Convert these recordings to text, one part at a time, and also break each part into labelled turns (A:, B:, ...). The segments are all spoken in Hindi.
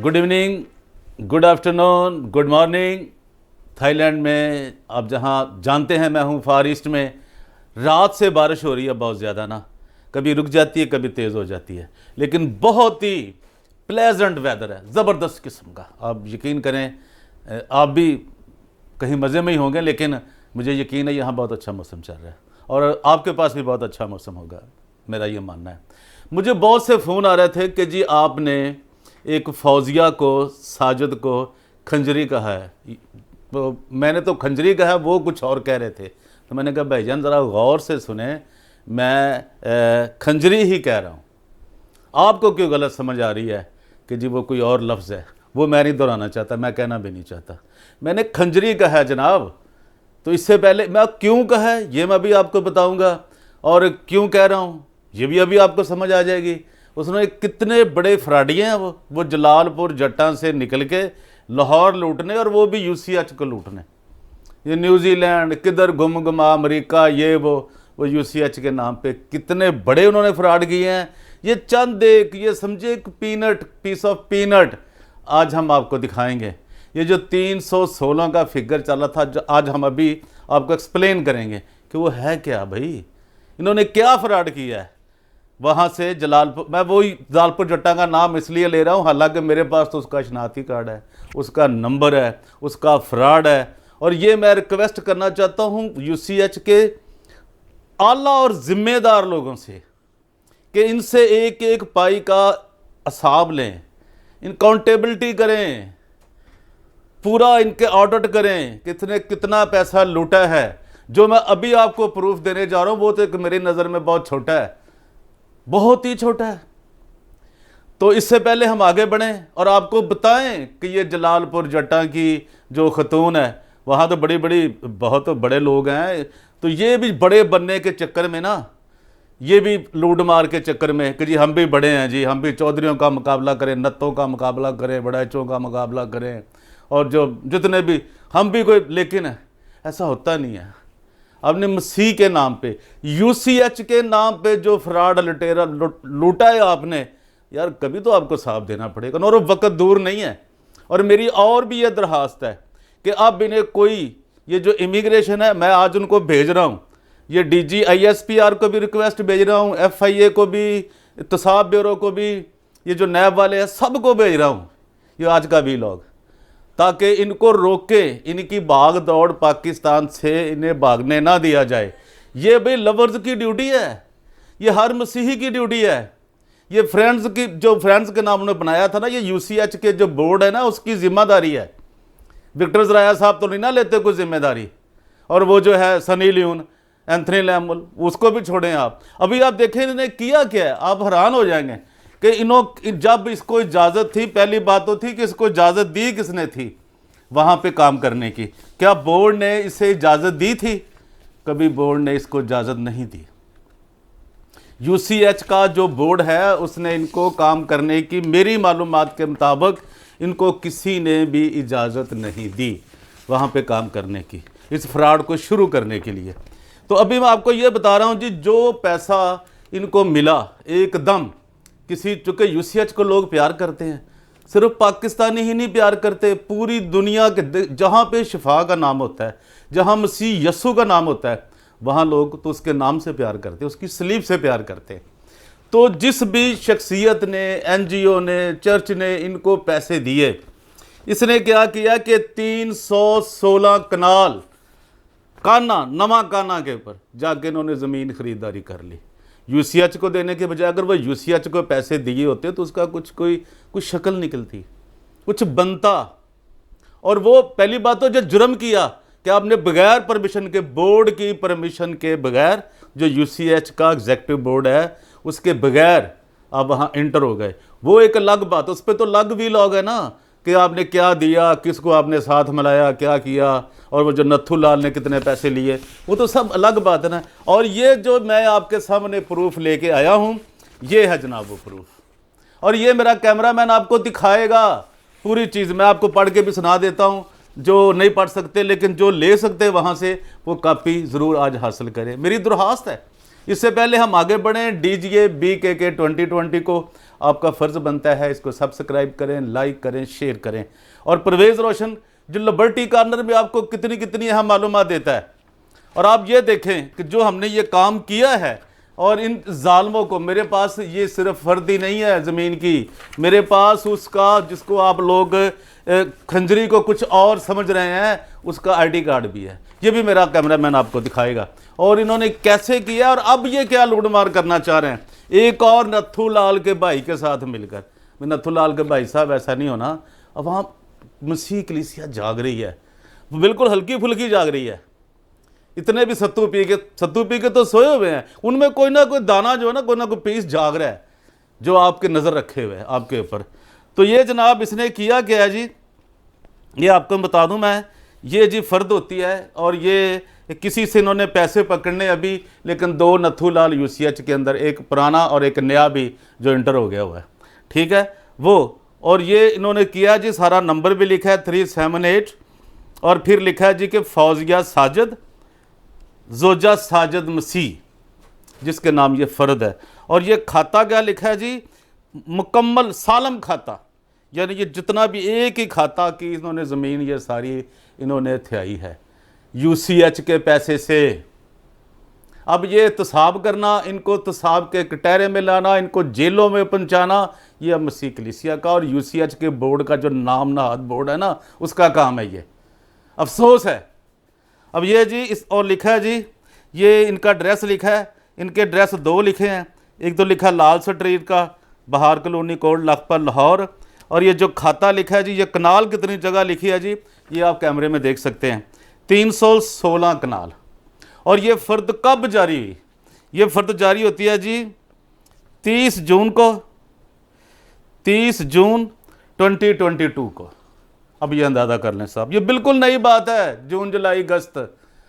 A: Good evening, good afternoon, good morning. Thailand में आप जहाँ जानते हैं मैं हूँ फार ईस्ट में, रात से बारिश हो रही है बहुत ज़्यादा ना, कभी रुक जाती है कभी तेज़ हो जाती है, लेकिन बहुत ही प्लेजेंट वेदर है, ज़बरदस्त किस्म का। आप यकीन करें, आप भी कहीं मज़े में ही होंगे, लेकिन मुझे यकीन है यहाँ बहुत अच्छा मौसम चल रहा है और आपके पास भी बहुत अच्छा मौसम होगा, मेरा ये मानना है। मुझे बहुत से फ़ोन आ रहे थे कि जी आपने एक फौजिया को, साजिद को खंजरी कहा है, तो मैंने तो खंजरी कहा, वो कुछ और कह रहे थे। तो मैंने कहा भाईजान ज़रा गौर से सुने, मैं खंजरी ही कह रहा हूँ, आपको क्यों गलत समझ आ रही है कि जी वो कोई और लफ्ज़ है, वो मैं नहीं दोहराना चाहता, मैं कहना भी नहीं चाहता। मैंने खंजरी कहा है जनाब। तो इससे पहले मैं क्यों कहा है ये मैं भी आपको बताऊंगा, और क्यों कह रहा हूँ ये भी अभी आपको समझ आ जाएगी। उसने कितने बड़े फ्राडिए हैं वो जलालपुर जट्टा से निकल के लाहौर लूटने, और वो भी यूसीएच को लूटने। ये न्यूजीलैंड किधर घुम घुमा, अमेरिका, ये वो यूसीएच के नाम पे कितने बड़े उन्होंने फ्रॉड किए हैं। ये चंद एक, ये समझे एक पीनट, पीस ऑफ पीनट आज हम आपको दिखाएंगे। ये जो 316 का फिगर चला था, जो आज हम अभी आपको एक्सप्लेन करेंगे कि वो है क्या भाई, इन्होंने क्या फ्रॉड किया है। वहाँ से जलालपुर, मैं वही जलालपुर जट्टा का नाम इसलिए ले रहा हूँ, हालांकि मेरे पास तो उसका शनाख्ती कार्ड है, उसका नंबर है, उसका फ्रॉड है। और ये मैं रिक्वेस्ट करना चाहता हूँ यूसीएच के आला और ज़िम्मेदार लोगों से कि इनसे एक एक पाई का हिसाब लें, इनकाउंटेबिलिटी करें, पूरा इनके ऑडिट करें, कितना पैसा लूटा है। जो मैं अभी आपको प्रूफ देने जा रहा हूँ वो तो एक मेरी नज़र में बहुत छोटा है, बहुत ही छोटा है। तो इससे पहले हम आगे बढ़ें और आपको बताएं कि ये जलालपुर जट्टा की जो खतून है, वहाँ तो बड़ी बड़ी बहुत बड़े लोग हैं, तो ये भी बड़े बनने के चक्कर में ना, ये भी लूट मार के चक्कर में कि जी हम भी बड़े हैं, जी हम भी चौधरियों का मुकाबला करें, नत्तों का मुकाबला करें, बड़ैचों का मुकाबला करें, और जो जितने भी हम भी कोई, लेकिन ऐसा होता नहीं है। अपने मसीह के नाम पे, यूसीएच के नाम पे जो फ्रॉड लुटेरा लूटा है आपने, यार कभी तो आपको साफ देना पड़ेगा, और वक्त दूर नहीं है। और मेरी और भी ये दरखास्त है कि अब इन्हें कोई, ये जो इमिग्रेशन है, मैं आज उनको भेज रहा हूँ, ये डीजी आईएसपीआर को भी रिक्वेस्ट भेज रहा हूँ, एफआईए को भी, इत्तेसाब ब्यूरो को भी, ये जो नैब वाले हैं सबको भेज रहा हूँ ये आज का वीलॉग, ताकि इनको रोके, इनकी भाग दौड़ पाकिस्तान से इन्हें भागने ना दिया जाए। ये भाई लवर्स की ड्यूटी है, ये हर मसीही की ड्यूटी है। ये फ्रेंड्स की, जो फ्रेंड्स के नाम उन्होंने बनाया था ना, ये यूसीएच के जो बोर्ड है ना, उसकी जिम्मेदारी है। विक्टर ज़राया साहब तो नहीं ना लेते कोई जिम्मेदारी, और वो जो है सनी लियोन, एंथनी लैमुल, उसको भी छोड़ें आप। अभी आप देखें इन्होंने किया क्या है, आप हैरान हो जाएंगे कि जब इसको इजाज़त थी, पहली बात तो थी कि इसको इजाज़त दी किसने थी वहाँ पे काम करने की। क्या बोर्ड ने इसे इजाज़त दी थी? कभी बोर्ड ने इसको इजाज़त नहीं दी। यूसीएच का जो बोर्ड है उसने इनको काम करने की, मेरी मालूमात के मुताबिक, इनको किसी ने भी इजाज़त नहीं दी वहाँ पे काम करने की, इस फ्रॉड को शुरू करने के लिए। तो अभी मैं आपको ये बता रहा हूँ जी, जो पैसा इनको मिला एकदम किसी, चूँकि यूसीएच को लोग प्यार करते हैं, सिर्फ पाकिस्तानी ही नहीं प्यार करते, पूरी दुनिया के जहाँ पे शिफा का नाम होता है, जहाँ मसीह यस्सु का नाम होता है, वहाँ लोग तो उसके नाम से प्यार करते हैं, उसकी सलीब से प्यार करते हैं। तो जिस भी शख्सियत ने, एनजीओ ने, चर्च ने इनको पैसे दिए, इसने क्या किया कि 316 कनाल काना, नवा काना के ऊपर जाके इन्होंने ज़मीन खरीदारी कर ली। यूसीएच को देने के बजाय अगर वो यूसीएच को पैसे दिए होते तो उसका कुछ शक्ल निकलती, कुछ बनता। और वो पहली बात तो जो जुर्म किया कि आपने बगैर परमिशन के, बोर्ड की परमिशन के बगैर, जो यूसीएच का एग्जेक्टिव बोर्ड है उसके बगैर आप वहाँ इंटर हो गए, वो एक अलग बात, उस पर तो अलग भी लॉग है ना कि आपने क्या दिया, किसको आपने साथ मिलाया, क्या किया, और वो जो नथु लाल ने कितने पैसे लिए, वो तो सब अलग बात है ना। और ये जो मैं आपके सामने प्रूफ लेके आया हूँ, ये है जनाब वो प्रूफ, और ये मेरा कैमरामैन आपको दिखाएगा पूरी चीज़। मैं आपको पढ़ के भी सुना देता हूँ, जो नहीं पढ़ सकते लेकिन जो ले सकते वहाँ से वो कॉपी ज़रूर आज हासिल करें, मेरी दरख्वास्त है। इससे पहले हम आगे बढ़ें, डीजीए BKK 2020 को आपका फ़र्ज़ बनता है इसको सब्सक्राइब करें, लाइक करें, शेयर करें। और परवेज़ रोशन जो लिबर्टी कॉर्नर में आपको कितनी कितनी अहम मालूमात देता है। और आप ये देखें कि जो हमने ये काम किया है और इन जालमों को, मेरे पास ये सिर्फ फर्दी नहीं है ज़मीन की, मेरे पास उसका, जिसको आप लोग खंजरी को कुछ और समझ रहे हैं, उसका ID कार्ड भी है। ये भी मेरा कैमरामैन आपको दिखाएगा। और इन्होंने कैसे किया और अब ये क्या लूटमार करना चाह रहे हैं, एक और नथू लाल के भाई के साथ मिलकर। नथू लाल के भाई साहब ऐसा नहीं होना। अब वहाँ मसीह कलीसिया जाग रही है, बिल्कुल हल्की फुल्की जाग रही है। इतने भी सत्तू पी के तो सोए हुए हैं, उनमें कोई ना कोई दाना जो है ना, कोई ना कोई पीस जाग रहा है जो आपके नज़र रखे हुए है आपके ऊपर। तो ये जनाब इसने किया क्या है जी, ये आपको बता दूं मैं, ये जी फ़र्द होती है और ये किसी से इन्होंने पैसे पकड़ने अभी, लेकिन 2 नथू लाल UCH के अंदर, एक पुराना और एक नया भी जो इंटर हो गया हुआ है, ठीक है वो। और ये इन्होंने किया जी, सारा नंबर भी लिखा है 378 और फिर लिखा है जी कि फौजिया साजिद जोजा साजिद मसीह, जिसके नाम ये फ़र्द है। और ये खाता क्या लिखा है जी, मुकम्मल सालम खाता, यानी ये जितना भी एक ही खाता की इन्होंने ज़मीन ये सारी इन्होंने थयाई है UCH के पैसे से। अब ये तसाब करना, इनको तसाब के कटहरे में लाना, इनको जेलों में पहुंचाना, ये अब मसीह कलीसिया का और UCH के बोर्ड का जो नाम नहाद बोर्ड है ना, उसका काम है ये। अफसोस है। अब ये जी इस और लिखा है जी, ये इनका ड्रेस लिखा है, इनके ड्रेस 2 लिखे हैं। एक तो लिखा लाल स्ट्रीट का, बहार कॉलोनी, कोट लखपत, लाहौर। और ये जो खाता लिखा है जी, ये कनाल कितनी जगह लिखी है जी, ये आप कैमरे में देख सकते हैं, 316 कनाल। और ये फ़र्द कब जारी हुई, ये फ़र्द जारी होती है जी 30 जून को, 30 जून 2022 को। अब ये अंदाज़ा कर लें साहब, ये बिल्कुल नई बात है, जून जुलाई अगस्त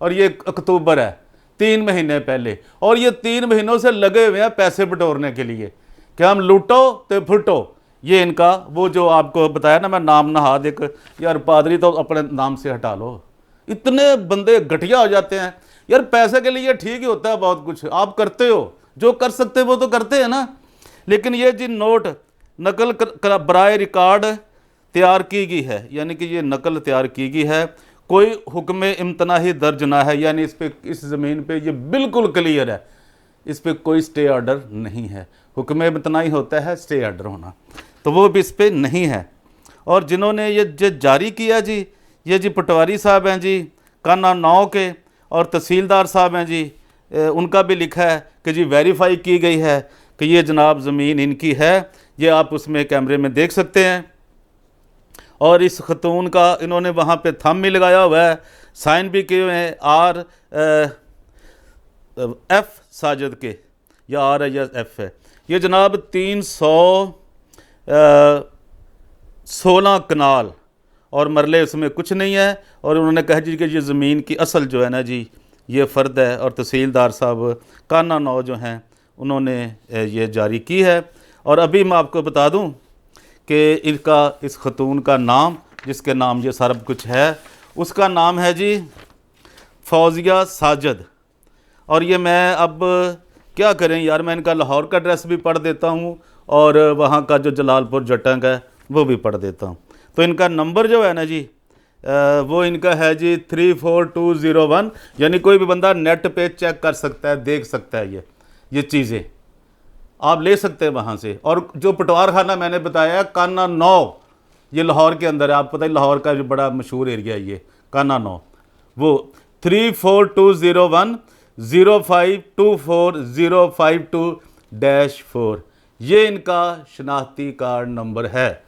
A: और ये अक्टूबर है, 3 महीने पहले। और ये 3 महीनों से लगे हुए हैं पैसे बटोरने के लिए कि हम लूटो तो फुटो। ये इनका वो जो आपको बताया ना मैं, नाम नहाद, एक यार पादरी तो अपने नाम से हटा लो। इतने बंदे घटिया हो जाते हैं यार, पैसे के लिए ठीक ही होता है, बहुत कुछ आप करते हो, जो कर सकते वो तो करते हैं ना। लेकिन ये जी नोट नकल बराए रिकॉर्ड तैयार की गई है, यानी कि ये नकल तैयार की गई है, कोई हुक्म इम्तनाही दर्ज ना है, यानी इस पे, इस ज़मीन पे ये बिल्कुल क्लियर है, इस पे कोई स्टे ऑर्डर नहीं है। हुक्म इम्तनाही होता है स्टे ऑर्डर होना, तो वो भी इस पे नहीं है। और जिन्होंने ये जारी किया जी, ये जी पटवारी साहब हैं जी काना 9 के, और तहसीलदार साहब हैं जी, उनका भी लिखा है कि जी वेरीफाई की गई है कि ये जनाब ज़मीन इनकी है। ये आप उसमें कैमरे में देख सकते हैं। और इस खतून का इन्होंने वहाँ पे थंब भी लगाया हुआ है, साइन भी किए हुए हैं, RF साजिद के, या R है या F है। ये जनाब 316 कनाल और मरले उसमें कुछ नहीं है। और उन्होंने कहा जी कि ये ज़मीन की असल जो है ना जी, ये फ़र्द है। और तहसीलदार साहब काना 9 जो हैं उन्होंने ये जारी की है। और अभी मैं आपको बता दूं कि इनका, इस खतून का नाम, जिसके नाम ये सारा कुछ है, उसका नाम है जी फौजिया साजिद। और ये मैं अब क्या करें यार, मैं इनका लाहौर का एड्रेस भी पढ़ देता हूँ और वहाँ का जो जलालपुर जटंग है वो भी पढ़ देता हूँ। तो इनका नंबर जो है ना जी, वो इनका है जी 34201, यानी कोई भी बंदा नेट पे चेक कर सकता है, देख सकता है, ये चीज़ें आप ले सकते हैं वहाँ से। और जो पटवार खाना मैंने बताया काना 9, ये लाहौर के अंदर है, आपको पता है लाहौर का जो बड़ा मशहूर एरिया है ये काना 9, वो 34201 0524-052-4, ये इनका शनाख्ती कार्ड नंबर है।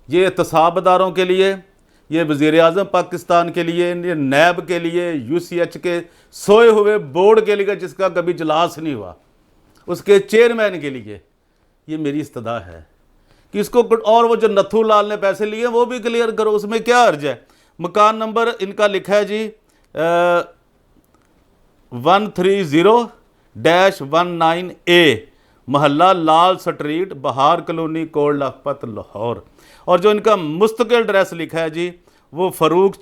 A: ये तसाबदारों के लिए, ये वज़ीर आज़म पाकिस्तान के लिए, ये नैब के लिए, UCH के सोए हुए बोर्ड के लिए जिसका कभी इजलास नहीं हुआ, उसके चेयरमैन के लिए ये मेरी इस्तदा है कि इसको। और वो जो नथू लाल ने पैसे लिए वो भी क्लियर करो, उसमें क्या अर्ज है। मकान नंबर इनका लिखा है जी 130-19A, महल्ला लाल स्ट्रीट, बहार कॉलोनी, कोट लखपत, लाहौर। और जो इनका मुस्तकिल एड्रेस लिखा है जी, वो फ़रूक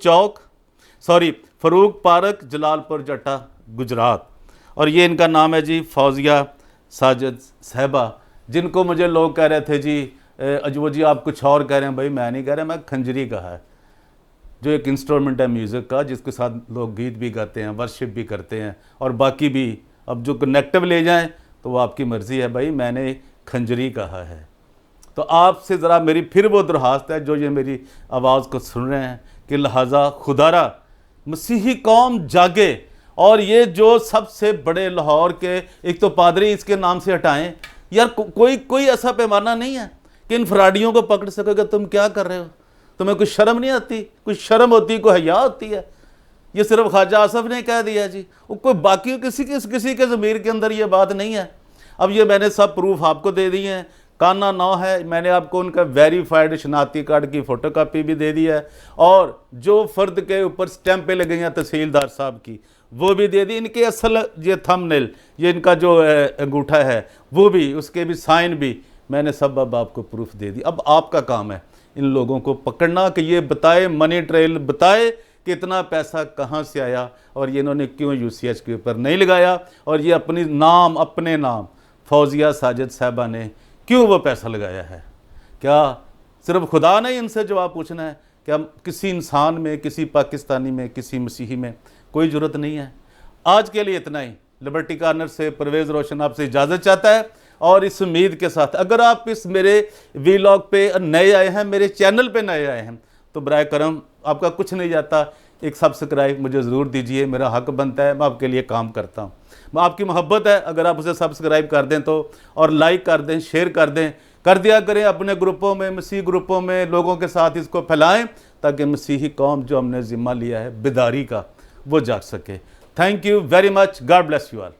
A: पार्क, जलालपुर जट्टा, गुजरात। और ये इनका नाम है जी फौजिया साजिद साहिबा, जिनको मुझे लोग कह रहे थे जी अजवो जी आप कुछ और कह रहे हैं। भाई मैं नहीं कह रहा, मैं खंजरी कहा है, जो एक इंस्ट्रूमेंट है म्यूज़िक का, जिसके साथ लोग गीत भी गाते हैं, वर्शिप भी करते हैं और बाकी भी। अब जो कनेक्टिव ले जाएं तो वो आपकी मर्ज़ी है, भाई मैंने खंजरी कहा है। तो आपसे ज़रा मेरी फिर वो दरख्वास्त है जो ये मेरी आवाज़ को सुन रहे हैं कि लिहाजा खुदारा मसीही कौम जागे, और ये जो सबसे बड़े लाहौर के एक तो पादरी इसके नाम से हटाएं। यार कोई ऐसा पैमाना नहीं है कि इन फ्राडियों को पकड़ सकेगा। तुम क्या कर रहे हो? तुम्हें कुछ शर्म नहीं आती? कुछ शर्म होती, कोई हया होती है? ये सिर्फ ख्वाजा आसफ ने कह दिया जी, वो कोई बाकी किसी के ज़मीर के अंदर ये बात नहीं है। अब ये मैंने सब प्रूफ आपको दे दिए हैं। काना 9 है, मैंने आपको उनका वेरीफाइड शनाख्ती कार्ड की फ़ोटोकॉपी भी दे दी है, और जो फ़र्द के ऊपर स्टैंपें लगी हैं तहसीलदार साहब की वो भी दे दी। इनके असल ये थंबनेल, ये इनका जो अंगूठा है वो भी, उसके भी साइन भी मैंने सब अब आपको प्रूफ दे दी। अब आपका काम है इन लोगों को पकड़ना कि ये बताए, मनी ट्रेल बताए कि इतना पैसा कहाँ से आया और ये इन्होंने क्यों यूसीएच के ऊपर नहीं लगाया, और ये अपने नाम फौजिया साजिद साहिबा ने क्यों वो पैसा लगाया है। क्या सिर्फ खुदा ने इनसे जवाब पूछना है? क्या किसी इंसान में, किसी पाकिस्तानी में, किसी मसीही में कोई ज़रूरत नहीं है? आज के लिए इतना ही। लिबर्टी कॉर्नर से परवेज़ रोशन आपसे इजाज़त चाहता है, और इस उम्मीद के साथ अगर आप इस मेरे वीलॉग पे नए आए हैं, मेरे चैनल पे नए आए हैं, तो बराए करम आपका कुछ नहीं जाता, एक सब्सक्राइब मुझे ज़रूर दीजिए, मेरा हक बनता है, मैं आपके लिए काम करता हूँ। मैं आपकी मोहब्बत है, अगर आप उसे सब्सक्राइब कर दें तो, और लाइक कर दें, शेयर कर दें, कर दिया करें अपने ग्रुपों में, मसीही ग्रुपों में लोगों के साथ इसको फैलाएं, ताकि मसीही कौम जो हमने ज़िम्मा लिया है बेदारी का, वो जाग सके। Thank you very much. God bless you all.